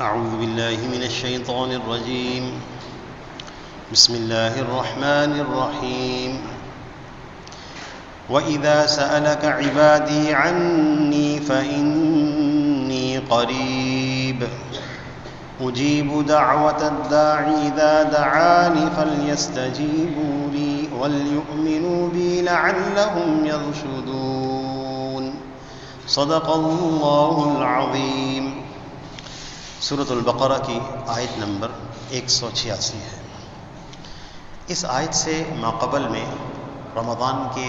أعوذ بالله من الشيطان الرجيم بسم الله الرحمن الرحيم وإذا سألك عبادي عني فإني قريب أجيب دعوة الداع إذا دعان فليستجيبوا لي وليؤمنوا بي لعلهم يرشدون صدق اللہ العظیم۔ سورۃ البقرہ کی آیت نمبر 186 ہے۔ اس آیت سے ماقبل میں رمضان کے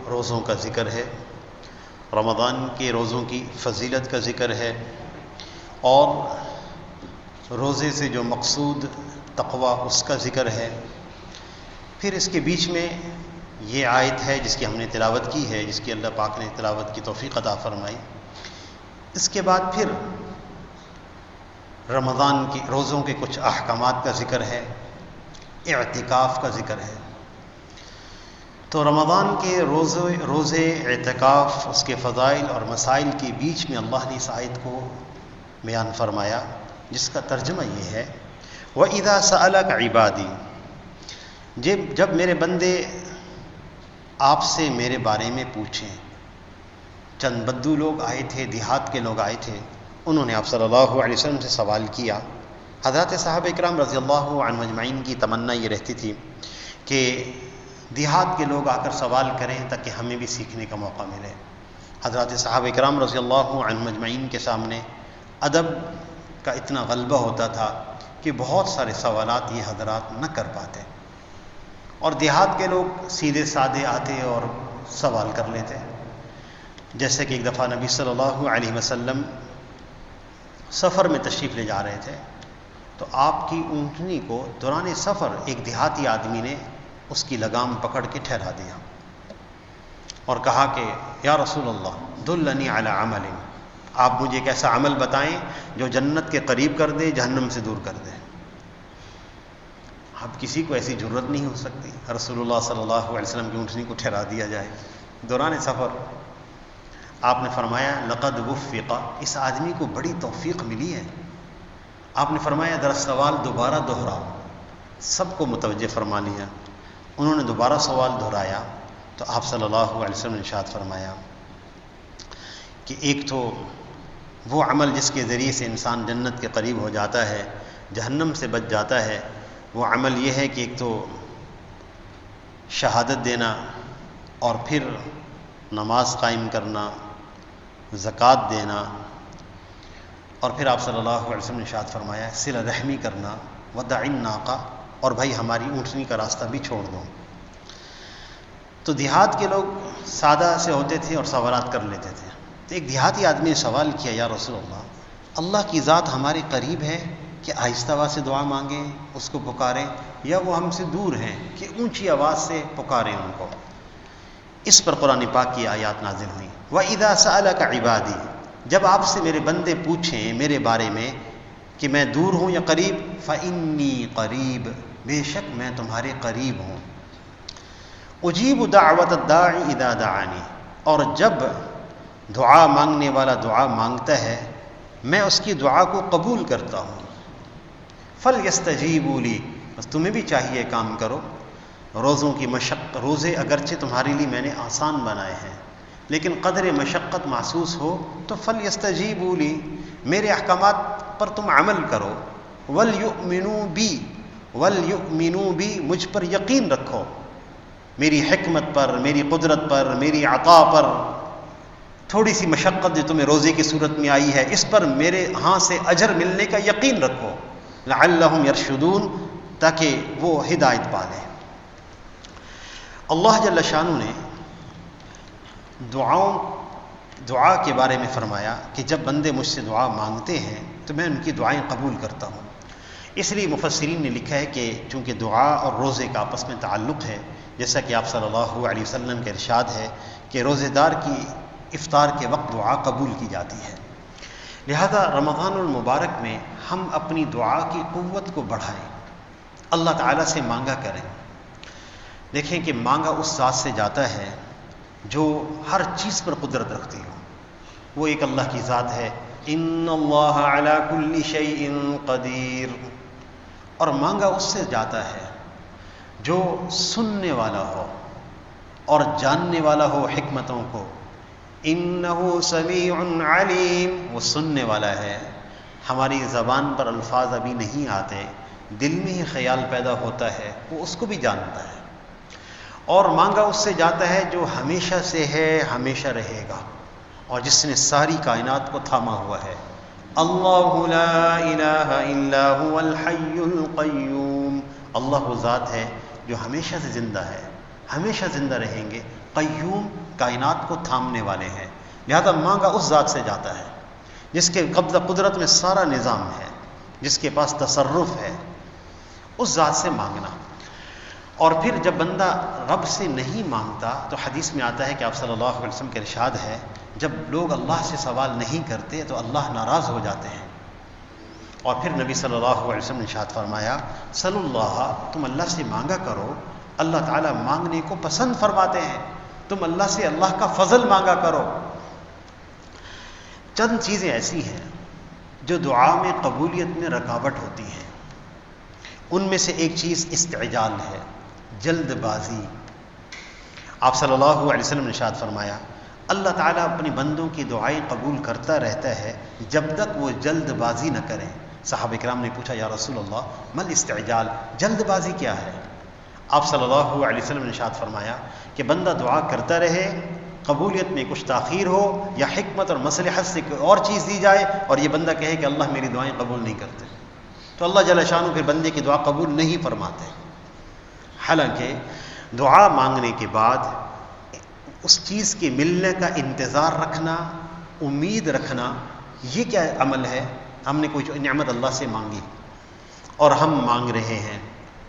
روزوں کا ذکر ہے، رمضان کے روزوں کی فضیلت کا ذکر ہے، اور روزے سے جو مقصود تقوی اس کا ذکر ہے۔ پھر اس کے بیچ میں یہ آیت ہے جس کی ہم نے تلاوت کی ہے، جس کی اللہ پاک نے تلاوت کی توفیق عطا فرمائی۔ اس کے بعد پھر رمضان کے روزوں کے کچھ احکامات کا ذکر ہے، اعتکاف کا ذکر ہے۔ تو رمضان کے روزے اعتکاف، اس کے فضائل اور مسائل کے بیچ میں اللہ نے اس آیت کو بیان فرمایا، جس کا ترجمہ یہ ہے وَإِذَا سَأَلَكَ عِبَادِي، جب میرے بندے آپ سے میرے بارے میں پوچھیں۔ چند بدو لوگ آئے تھے، دیہات کے لوگ آئے تھے، انہوں نے آپ صلی اللہ علیہ وسلم سے سوال کیا۔ حضرات صحابہ اکرام رضی اللہ عنہم اجمعین کی تمنا یہ رہتی تھی کہ دیہات کے لوگ آ کر سوال کریں تاکہ ہمیں بھی سیکھنے کا موقع ملے۔ حضرات صحابہ اکرام رضی اللہ عنہم اجمعین کے سامنے ادب کا اتنا غلبہ ہوتا تھا کہ بہت سارے سوالات یہ حضرات نہ کر پاتے، اور دیہات کے لوگ سیدھے سادے آتے اور سوال کر لیتے۔ جیسے کہ ایک دفعہ نبی صلی اللہ علیہ وسلم سفر میں تشریف لے جا رہے تھے، تو آپ کی اونٹنی کو دوران سفر ایک دیہاتی آدمی نے اس کی لگام پکڑ کے ٹھہرا دیا اور کہا کہ یا رسول اللہ دلنی علی عمل، آپ مجھے ایک ایسا عمل بتائیں جو جنت کے قریب کر دے، جہنم سے دور کر دے۔ اب کسی کو ایسی جرت نہیں ہو سکتی رسول اللہ صلی اللہ علیہ وسلم کی اونٹنی کو ٹھہرا دیا جائے دوران سفر۔ آپ نے فرمایا لقد وفق، اس آدمی کو بڑی توفیق ملی ہے۔ آپ نے فرمایا ذرا سوال دوبارہ دہراؤ، سب کو متوجہ فرما لیا۔ انہوں نے دوبارہ سوال دہرایا تو آپ صلی اللہ علیہ وسلم نے ارشاد فرمایا کہ ایک تو وہ عمل جس کے ذریعے سے انسان جنت کے قریب ہو جاتا ہے، جہنم سے بچ جاتا ہے، وہ عمل یہ ہے کہ ایک تو شہادت دینا، اور پھر نماز قائم کرنا، زکوٰۃ دینا، اور پھر آپ صلی اللہ علیہ وسلم نے ارشاد فرمایا صلہ رحمی کرنا، ودع الناقہ، اور بھائی ہماری اونٹنی کا راستہ بھی چھوڑ دو۔ تو دیہات کے لوگ سادہ سے ہوتے تھے اور سوالات کر لیتے تھے۔ تو ایک دیہاتی آدمی نے سوال کیا یا رسول اللہ کی ذات ہمارے قریب ہے کہ آہستہ آواز سے دعا مانگیں، اس کو پکاریں، یا وہ ہم سے دور ہیں کہ اونچی آواز سے پکاریں ان کو؟ اس پر قرآن پاک کی آیات نازل ہوئیں وَإِذَا سَأَلَكَ عِبَادِي، جب آپ سے میرے بندے پوچھیں میرے بارے میں کہ میں دور ہوں یا قریب، فَإِنِّي قریب، بے شک میں تمہارے قریب ہوں۔ اجیب دعوت الداع اذا دعانی، اور جب دعا مانگنے والا دعا مانگتا ہے میں اس کی دعا کو قبول کرتا ہوں۔ فَلْيَسْتَجِيبُوا لِي، بس تمہیں بھی چاہیے کام کرو۔ روزوں کی روزے اگرچہ تمہارے لیے میں نے آسان بنائے ہیں، لیکن قدر مشقت محسوس ہو تو فَلْيَسْتَجِيبُوا لِي، میرے احکامات پر تم عمل کرو۔ وَلْيُؤْمِنُوا بِي، مجھ پر یقین رکھو، میری حکمت پر، میری قدرت پر، میری عطا پر۔ تھوڑی سی مشقت جو تمہیں روزے کی صورت میں آئی ہے، اس پر میرے ہاں سے اجر ملنے کا یقین رکھو۔ لعلہم یرشدون، تاکہ وہ ہدایت پا لیں۔ اللہ جل شانہ نے دعا کے بارے میں فرمایا کہ جب بندے مجھ سے دعا مانگتے ہیں تو میں ان کی دعائیں قبول کرتا ہوں۔ اس لیے مفسرین نے لکھا ہے کہ چونکہ دعا اور روزے کا آپس میں تعلق ہے، جیسا کہ آپ صلی اللہ علیہ وسلم کا ارشاد ہے کہ روزے دار کی افطار کے وقت دعا قبول کی جاتی ہے، لہذا رمضان المبارک میں ہم اپنی دعا کی قوت کو بڑھائیں، اللہ تعالیٰ سے مانگا کریں۔ دیکھیں کہ مانگا اس ذات سے جاتا ہے جو ہر چیز پر قدرت رکھتی ہو، وہ ایک اللہ کی ذات ہے ان اللہ علی کل شیء قدیر، اور مانگا اس سے جاتا ہے جو سننے والا ہو اور جاننے والا ہو حکمتوں کو. انہ سمیع علیم، وہ سننے والا ہے. ہماری زبان پر الفاظ ابھی نہیں آتے، دل میں ہی خیال پیدا ہوتا ہے، وہ اس کو بھی جانتا ہے. اور مانگا اس سے جاتا ہے جو ہمیشہ سے ہے، ہمیشہ رہے گا، اور جس نے ساری کائنات کو تھاما ہوا ہے. اللہ لا الہ الا هو الحی القیوم، اللہ وہ ذات ہے جو ہمیشہ سے زندہ ہے، ہمیشہ زندہ رہیں گے. قیوم، کائنات کو تھامنے والے ہیں. لہذا مانگا اس ذات سے جاتا ہے جس کے قبضہ قدرت میں سارا نظام ہے، جس کے پاس تصرف ہے، اس ذات سے مانگنا. اور پھر جب بندہ رب سے نہیں مانگتا تو حدیث میں آتا ہے کہ آپ صلی اللہ علیہ وسلم کے ارشاد ہے، جب لوگ اللہ سے سوال نہیں کرتے تو اللہ ناراض ہو جاتے ہیں. اور پھر نبی صلی اللہ علیہ وسلم نے ارشاد فرمایا، صلی اللہ، تم اللہ سے مانگا کرو، اللہ تعالیٰ مانگنے کو پسند فرماتے ہیں. تم اللہ سے اللہ کا فضل مانگا کرو. چند چیزیں ایسی ہیں جو دعا میں قبولیت میں رکاوٹ ہوتی ہیں. ان میں سے ایک چیز استعجال ہے، جلد بازی. آپ صلی اللہ علیہ وسلم نے ارشاد فرمایا، اللہ تعالیٰ اپنے بندوں کی دعائیں قبول کرتا رہتا ہے جب تک وہ جلد بازی نہ کریں. صحابہ کرام نے پوچھا، یا رسول اللہ مل استعجال، جلد بازی کیا ہے؟ آپ صلی اللہ علیہ وسلم نے ارشاد فرمایا کہ بندہ دعا کرتا رہے، قبولیت میں کچھ تاخیر ہو یا حکمت اور مصلحت سے کوئی اور چیز دی جائے، اور یہ بندہ کہے کہ اللہ میری دعائیں قبول نہیں کرتے، تو اللہ جل شانہ پھر بندے کی دعا قبول نہیں فرماتے. حالانکہ دعا مانگنے کے بعد اس چیز کے ملنے کا انتظار رکھنا، امید رکھنا، یہ کیا عمل ہے؟ ہم نے کوئی نعمت اللہ سے مانگی اور ہم مانگ رہے ہیں،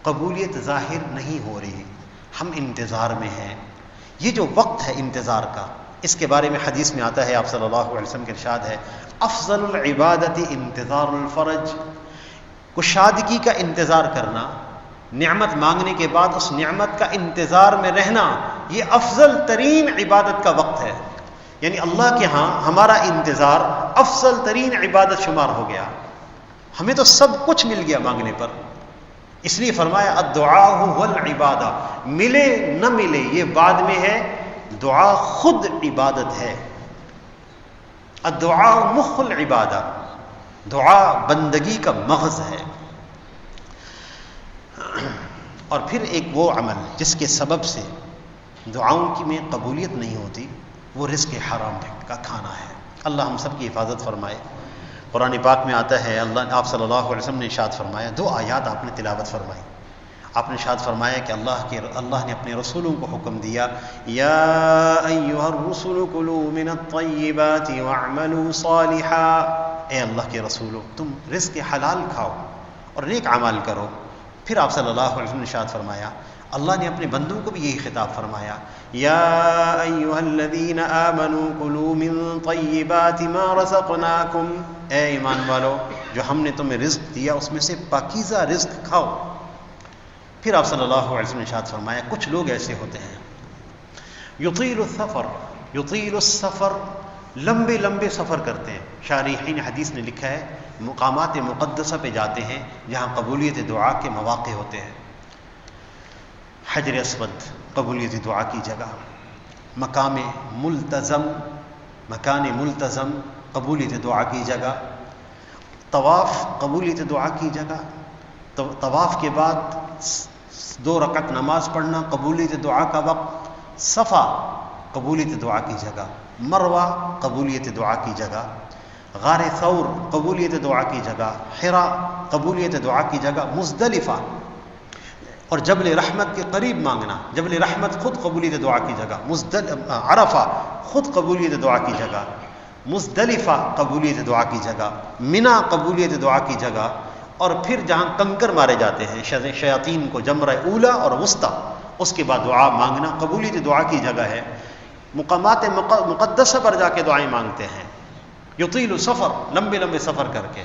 قبولیت ظاہر نہیں ہو رہی، ہم انتظار میں ہیں. یہ جو وقت ہے انتظار کا، اس کے بارے میں حدیث میں آتا ہے، آپ صلی اللہ علیہ وسلم کے ارشاد ہے، افضل العبادت انتظار الفرج. کشادگی کا انتظار کرنا، نعمت مانگنے کے بعد اس نعمت کا انتظار میں رہنا، یہ افضل ترین عبادت کا وقت ہے. یعنی اللہ کے ہاں ہمارا انتظار افضل ترین عبادت شمار ہو گیا. ہمیں تو سب کچھ مل گیا مانگنے پر، اس لیے فرمایا الدعاء هو العبادہ. ملے نہ ملے یہ بعد میں ہے، دعا خود عبادت ہے. الدعاء مخ العبادہ، دعا بندگی کا مغز ہے. اور پھر ایک وہ عمل جس کے سبب سے دعاؤں کی میں قبولیت نہیں ہوتی، وہ رزق حرام کا کھانا ہے. اللہ ہم سب کی حفاظت فرمائے. قرآن پاک میں آتا ہے، آپ صلی اللہ علیہ وسلم نے ارشاد فرمایا، دو آیات آپ نے تلاوت فرمائی. آپ نے ارشاد فرمایا کہ اللہ نے اپنے رسولوں کو حکم دیا، یا ایھا الرسل کلوا من الطیبات واعملوا صالحا. اے اللہ کے رسولو، تم رزق حلال کھاؤ اور نیک اعمال کرو. پھر آپ صلی اللہ علیہ وسلم نے ارشاد فرمایا، اللہ نے اپنے بندوں کو بھی یہی خطاب فرمایا، یا ایھا الذین آمنوا کلوا من طیبات ما رزقناکم. اے ایمان والو، جو ہم نے تمہیں رزق دیا اس میں سے پاکیزہ رزق کھاؤ. پھر آپ صلی اللہ علیہ وسلم نے ارشاد فرمایا، کچھ لوگ ایسے ہوتے ہیں یطیل السفر، لمبے لمبے سفر کرتے ہیں. شارحین حدیث نے لکھا ہے، مقامات مقدسہ پہ جاتے ہیں جہاں قبولیت دعا کے مواقع ہوتے ہیں. حجر اسود قبولیت دعا کی جگہ، مکان ملتزم قبولیت دعا کی جگہ، طواف قبولیت دعا کی جگہ، طواف کے بعد 2 رکعت نماز پڑھنا قبولیت دعا کا وقت، صفا قبولیت دعا کی جگہ، مروہ قبولیت دعا کی جگہ، غار ثور قبولیت دعا کی جگہ، حرا قبولیت دعا کی جگہ، مزدلفہ اور جبل رحمت کے قریب مانگنا. جبل رحمت خود قبولیت دعا کی جگہ، عرفہ خود قبولیت دعا کی جگہ، مزدلفہ قبولیت دعا کی جگہ، منا قبولیت دعا کی جگہ. اور پھر جہاں کنکر مارے جاتے ہیں شیاطین کو، جمرہ اولا اور وسطیٰ، اس کے بعد دعا مانگنا قبولیت دعا کی جگہ ہے. مقامات مقدسہ پر جا کے دعائیں مانگتے ہیں. یطیل سفر، لمبے لمبے سفر کر کے.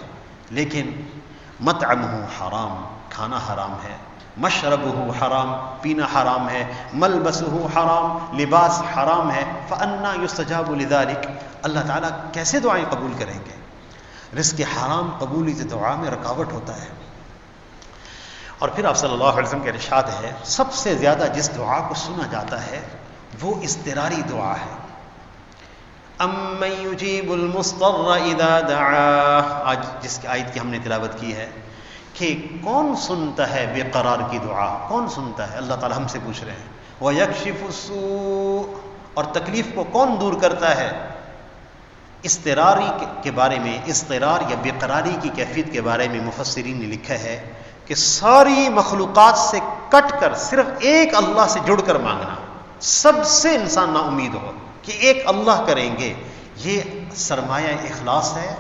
لیکن مطعمہ حرام، کھانا حرام ہے، مشربہ حرام، پینا حرام ہے، ملبسہ حرام، لباس حرام ہے. فأنا یستجاب لذلک، اللہ تعالیٰ کیسے دعائیں قبول کریں گے؟ رزق حرام قبولیت دعا میں رکاوٹ ہوتا ہے۔ اور پھر آپ صلی اللہ علیہ وسلم کا ارشاد ہے سب سے زیادہ جس دعا کو سنا جاتا ہے وہ اضطراری دعا ہے۔ امن یجیب المضطر اذا دعاہ، آج جس کی آیت کی ہم نے تلاوت کی ہے کہ کون سنتا ہے بے قرار کی دعا، کون سنتا ہے؟ اللہ تعالی ہم سے پوچھ رہے ہیں۔ وَيَكْشِفُ السُّوءَ، اور تکلیف کو کون دور کرتا ہے؟ اضطراری کے بارے میں، اضطرار یا بے قراری کی کیفیت کے بارے میں مفسرین نے لکھا ہے کہ ساری مخلوقات سے کٹ کر صرف ایک اللہ سے جڑ کر مانگنا، سب سے انسان نا امید ہو کہ ایک اللہ کریں گے، یہ سرمایہ اخلاص ہے۔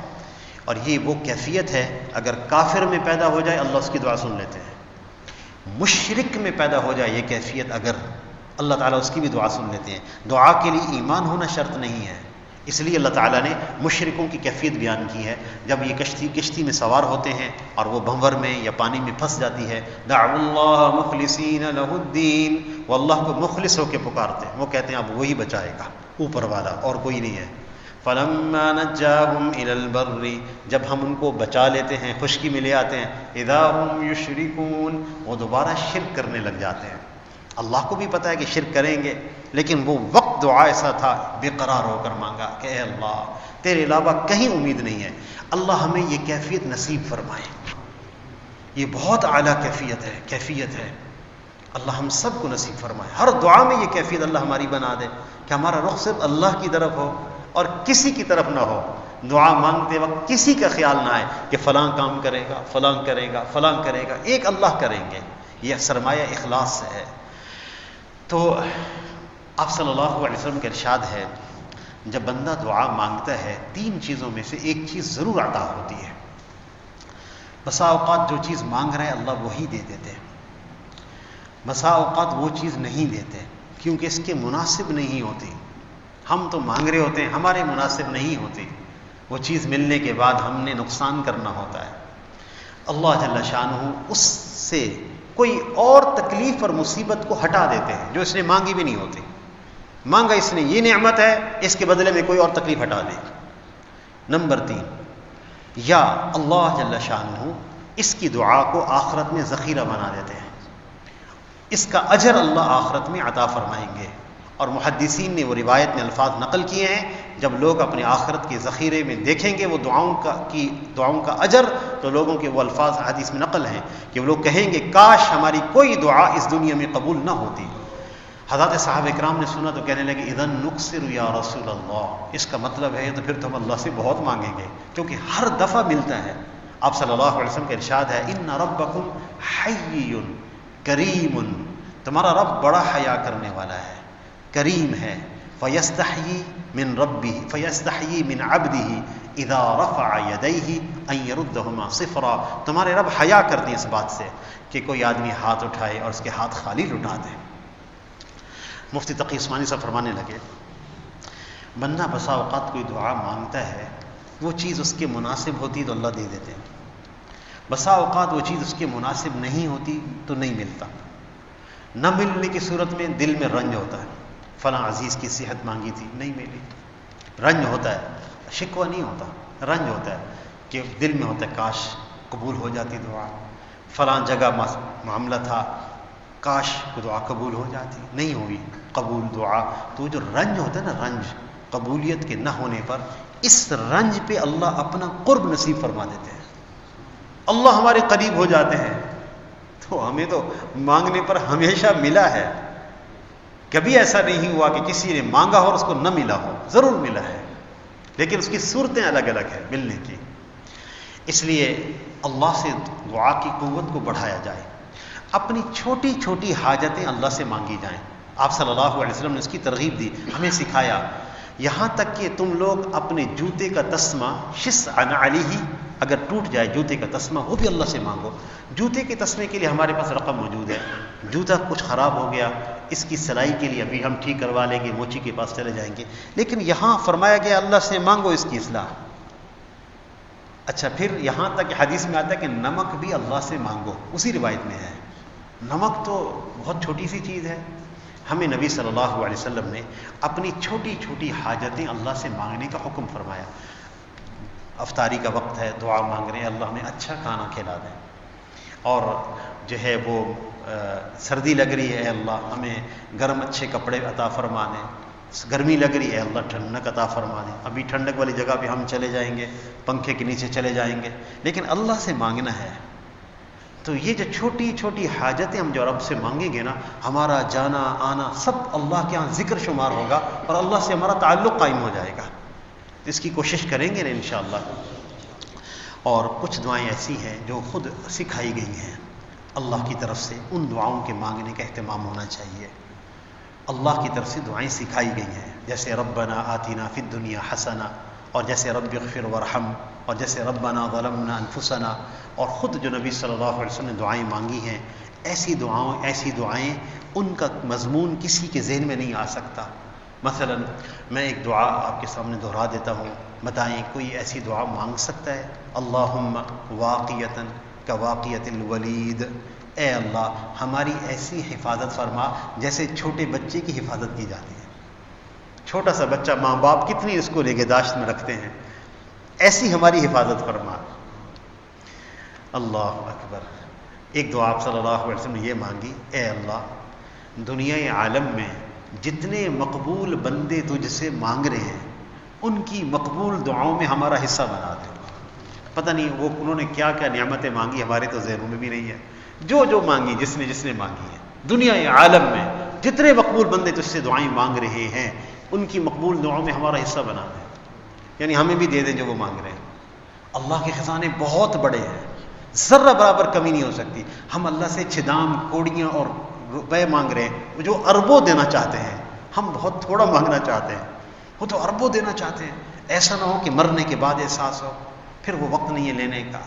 اور یہ وہ کیفیت ہے اگر کافر میں پیدا ہو جائے اللہ اس کی دعا سن لیتے ہیں، مشرک میں پیدا ہو جائے یہ کیفیت اگر اللہ تعالیٰ اس کی بھی دعا سن لیتے ہیں۔ دعا کے لیے ایمان ہونا شرط نہیں ہے، اس لیے اللہ تعالیٰ نے مشرکوں کی کیفیت بیان کی ہے۔ جب یہ کشتی میں سوار ہوتے ہیں اور وہ بھنور میں یا پانی میں پھنس جاتی ہے، دعوا اللہ مخلصین لہ الدین، وہ اللہ کو مخلص ہو کے پکارتے ہیں، وہ کہتے ہیں اب وہی بچائے گا، اوپر والا، اور کوئی نہیں ہے۔ فلما نجاہم الی البر، جب ہم ان کو بچا لیتے ہیں، خشکی میں لے آتے ہیں، اذا ہم یشرکون، وہ دوبارہ شرک کرنے لگ جاتے ہیں۔ اللہ کو بھی پتہ ہے کہ شرک کریں گے، لیکن وہ وقت دعا ایسا تھا بے قرار ہو کر مانگا کہ اے اللہ تیرے علاوہ کہیں امید نہیں ہے، اللہ ہمیں یہ کیفیت نصیب فرمائے۔ یہ بہت اعلیٰ کیفیت ہے، اللہ ہم سب کو نصیب فرمائے۔ ہر دعا میں یہ کیفیت اللہ ہماری بنا دے کہ ہمارا رخ صرف اللہ کی طرف ہو اور کسی کی طرف نہ ہو۔ دعا مانگتے وقت کسی کا خیال نہ آئے کہ فلاں کام کرے گا، فلاں کرے گا، فلاں کرے گا، ایک اللہ کریں گے۔ یہ سرمایہ اخلاص سے ہے۔ تو آپ صلی اللہ علیہ وسلم کا ارشاد ہے جب بندہ دعا مانگتا ہے تین چیزوں میں سے ایک چیز ضرور عطا ہوتی ہے۔ بسا اوقات جو چیز مانگ رہے ہیں اللہ وہی دے دیتے ہیں، بسا اوقات وہ چیز نہیں دیتے کیونکہ اس کے مناسب نہیں ہوتی۔ ہم تو مانگ رہے ہوتے ہیں، ہمارے مناسب نہیں ہوتی، وہ چیز ملنے کے بعد ہم نے نقصان کرنا ہوتا ہے۔ اللہ جل شانہ اس سے کوئی اور تکلیف اور مصیبت کو ہٹا دیتے ہیں جو اس نے مانگی بھی نہیں ہوتی۔ مانگا اس نے یہ نعمت ہے، اس کے بدلے میں کوئی اور تکلیف ہٹا دے۔ نمبر 3، یا اللہ جل شانہ اس کی دعا کو آخرت میں ذخیرہ بنا دیتے ہیں، اس کا اجر اللہ آخرت میں عطا فرمائیں گے۔ اور محدثین نے وہ روایت میں الفاظ نقل کیے ہیں جب لوگ اپنے آخرت کے ذخیرے میں دیکھیں گے وہ دعاؤں کا اجر، تو لوگوں کے وہ الفاظ حدیث میں نقل ہیں کہ وہ لوگ کہیں گے کاش ہماری کوئی دعا اس دنیا میں قبول نہ ہوتی۔ حضرات صحابہ اکرام نے سنا تو کہنے لگے اذن نکثر یا رسول اللہ، اس کا مطلب ہے تو پھر تو ہم اللہ سے بہت مانگیں گے کیونکہ ہر دفعہ ملتا ہے۔ آپ صلی اللہ علیہ وسلم کا ارشاد ہے ان ربکم حی کریم، تمہارا رب بڑا حیا کرنے والا ہے، کریم ہے۔ فیستحیی من ربہ فیستحیی من عبدہ اذا رفع یدیہ ان یردہما صفرا، تمہارے رب حیا کرتے ہیں اس بات سے کہ کوئی آدمی ہاتھ اٹھائے اور اس کے ہاتھ خالی لٹا دے۔ مفتی تقی عثمانی صاحب فرمانے لگے بندہ بسا اوقات کوئی دعا مانگتا ہے، وہ چیز اس کے مناسب ہوتی تو اللہ دے دیتے ہیں، بسا اوقات وہ چیز اس کے مناسب نہیں ہوتی تو نہیں ملتا۔ نہ ملنے کی صورت میں دل میں رنج ہوتا ہے، فلاں عزیز کی صحت مانگی تھی نہیں ملی، رنج ہوتا ہے، شکوہ نہیں ہوتا، رنج ہوتا ہے کہ دل میں ہوتا ہے کاش قبول ہو جاتی دعا، فلاں جگہ معاملہ تھا کاش دعا قبول ہو جاتی، نہیں ہوئی قبول دعا۔ تو جو رنج ہوتا ہے نا، رنج قبولیت کے نہ ہونے پر، اس رنج پہ اللہ اپنا قرب نصیب فرما دیتے ہیں، اللہ ہمارے قریب ہو جاتے ہیں۔ تو ہمیں تو مانگنے پر ہمیشہ ملا ہے، کبھی ایسا نہیں ہوا کہ کسی نے مانگا ہو اور اس کو نہ ملا ہو، ضرور ملا ہے، لیکن اس کی صورتیں الگ الگ ہیں ملنے کی۔ اس لیے اللہ سے دعا کی قوت کو بڑھایا جائے، اپنی چھوٹی چھوٹی حاجتیں اللہ سے مانگی جائیں۔ آپ صلی اللہ علیہ وسلم نے اس کی ترغیب دی، ہمیں سکھایا، یہاں تک کہ تم لوگ اپنے جوتے کا تسمہ شسع نعلہ، اگر ٹوٹ جائے جوتے کا تسمہ وہ بھی اللہ سے مانگو۔ جوتے کے تسمے کے لیے ہمارے پاس رقم موجود ہے، جوتا کچھ خراب ہو گیا اس کی سلائی کے لیے ابھی ہم ٹھیک کروا لیں گے، موچی کے پاس چلے جائیں گے، لیکن یہاں فرمایا گیا اللہ سے مانگو اس کی اصلاح۔ اچھا پھر یہاں تک حدیث میں آتا ہے کہ نمک بھی اللہ سے مانگو، اسی روایت میں ہے۔ نمک تو بہت چھوٹی سی چیز ہے، ہمیں نبی صلی اللہ علیہ وسلم نے اپنی چھوٹی چھوٹی حاجتیں اللہ سے مانگنے کا حکم فرمایا۔ افطاری کا وقت ہے، دعا مانگ رہے ہیں اللہ ہمیں اچھا کھانا کھلا دیں، اور جو ہے وہ سردی لگ رہی ہے، اے اللہ ہمیں گرم اچھے کپڑے عطا فرما دیں، گرمی لگ رہی ہے اللہ ٹھنڈک عطا فرما دیں، ابھی ٹھنڈک والی جگہ پہ ہم چلے جائیں گے، پنکھے کے نیچے چلے جائیں گے، لیکن اللہ سے مانگنا ہے۔ تو یہ جو چھوٹی چھوٹی حاجتیں ہم جو رب سے مانگیں گے نا، ہمارا جانا آنا سب اللہ کے ہاں ذکر شمار ہوگا اور اللہ سے ہمارا تعلق قائم ہو جائے گا۔ اس کی کوشش کریں گے نا انشاءاللہ۔ اور کچھ دعائیں ایسی ہیں جو خود سکھائی گئی ہیں اللہ کی طرف سے، ان دعاؤں کے مانگنے کا اہتمام ہونا چاہیے۔ اللہ کی طرف سے دعائیں سکھائی گئی ہیں، جیسے ربنا آتنا فی الدنیا حسنہ، اور جیسے رب اغفر وارحم، اور جیسے ربنا ظلمنا انفسنا، اور خود جو نبی صلی اللہ علیہ وسلم نے دعائیں مانگی ہیں، ایسی دعائیں ان کا مضمون کسی کے ذہن میں نہیں آ سکتا۔ مثلا میں ایک دعا آپ کے سامنے دہرا دیتا ہوں، بتائیں کوئی ایسی دعا مانگ سکتا ہے؟ اللہم واقیتاً کواقیت الولید، اے اللہ ہماری ایسی حفاظت فرما جیسے چھوٹے بچے کی حفاظت کی جاتی ہے۔ چھوٹا سا بچہ ماں باپ کتنی اس کو نگہداشت میں رکھتے ہیں، ایسی ہماری حفاظت فرما۔ اللہ اکبر۔ ایک دعا آپ صلی اللہ علیہ وسلم نے یہ مانگی، اے اللہ دنیا عالم میں جتنے مقبول بندے تجھ سے مانگ رہے ہیں ان کی مقبول دعاؤں میں ہمارا حصہ بنا دے۔ پتہ نہیں وہ انہوں نے کیا کیا نعمتیں مانگی، ہمارے تو ذہنوں میں بھی نہیں ہے۔ جو مانگی، جس نے مانگی ہے، دنیا عالم میں جتنے مقبول بندے تجھ سے دعائیں مانگ رہے ہیں ان کی مقبول دعاؤں میں ہمارا حصہ بنا دیں، یعنی ہمیں بھی دے دیں جو وہ مانگ رہے ہیں۔ اللہ کے خزانے بہت بڑے ہیں، ذرہ برابر کمی نہیں ہو سکتی۔ ہم اللہ سے چھدام کوڑیاں اور روپے مانگ رہے ہیں، جو اربوں دینا چاہتے ہیں، ہم بہت تھوڑا مانگنا چاہتے ہیں، وہ تو اربوں دینا چاہتے ہیں۔ ایسا نہ ہو کہ مرنے کے بعد احساس ہو، پھر وہ وقت نہیں ہے لینے کا،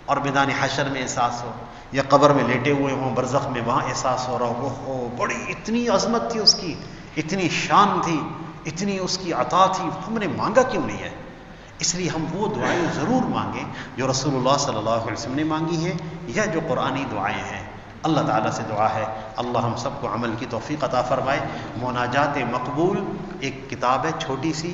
اور میدان حشر میں احساس ہو، یا قبر میں لیٹے ہوئے ہوں برزخ میں، وہاں احساس ہو رہا ہو بڑی اتنی عظمت تھی اس کی، اتنی شان تھی، اتنی اس کی عطا تھی، ہم نے مانگا کیوں نہیں ہے؟ اس لیے ہم وہ دعائیں ضرور مانگیں جو رسول اللہ صلی اللہ علیہ وسلم نے مانگی ہیں، یا جو قرآنی دعائیں ہیں۔ اللہ تعالیٰ سے دعا ہے اللہ ہم سب کو عمل کی توفیق عطا فرمائے۔ مناجات مقبول ایک کتاب ہے چھوٹی سی،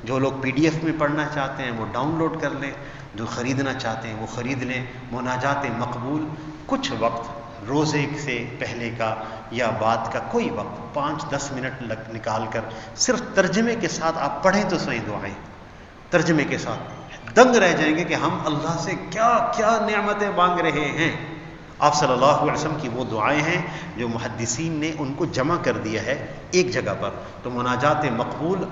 جو لوگ PDF میں پڑھنا چاہتے ہیں وہ ڈاؤن لوڈ کر لیں، جو خریدنا چاہتے ہیں وہ خرید لیں۔ مناجات مقبول، کچھ وقت روزے سے پہلے کا یا بعد کا کوئی وقت 5-10 منٹ نکال کر صرف ترجمے کے ساتھ آپ پڑھیں تو صحیح دعائیں، ترجمے کے ساتھ دنگ رہ جائیں گے کہ ہم اللہ سے کیا کیا نعمتیں مانگ رہے ہیں۔ آپ صلی اللہ علیہ وسلم کی وہ دعائیں ہیں جو محدثین نے ان کو جمع کر دیا ہے ایک جگہ پر۔ تو مناجات مقبول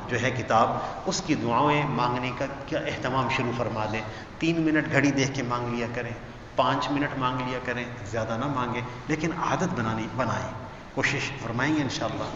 جو ہے کتاب، اس کی دعائیں مانگنے کا کیا اہتمام شروع فرما دیں۔ 3 منٹ گھڑی دیکھ کے مانگ لیا کریں، 5 منٹ مانگ لیا کریں، زیادہ نہ مانگیں، لیکن عادت بنائیں، کوشش فرمائیں گے انشاءاللہ۔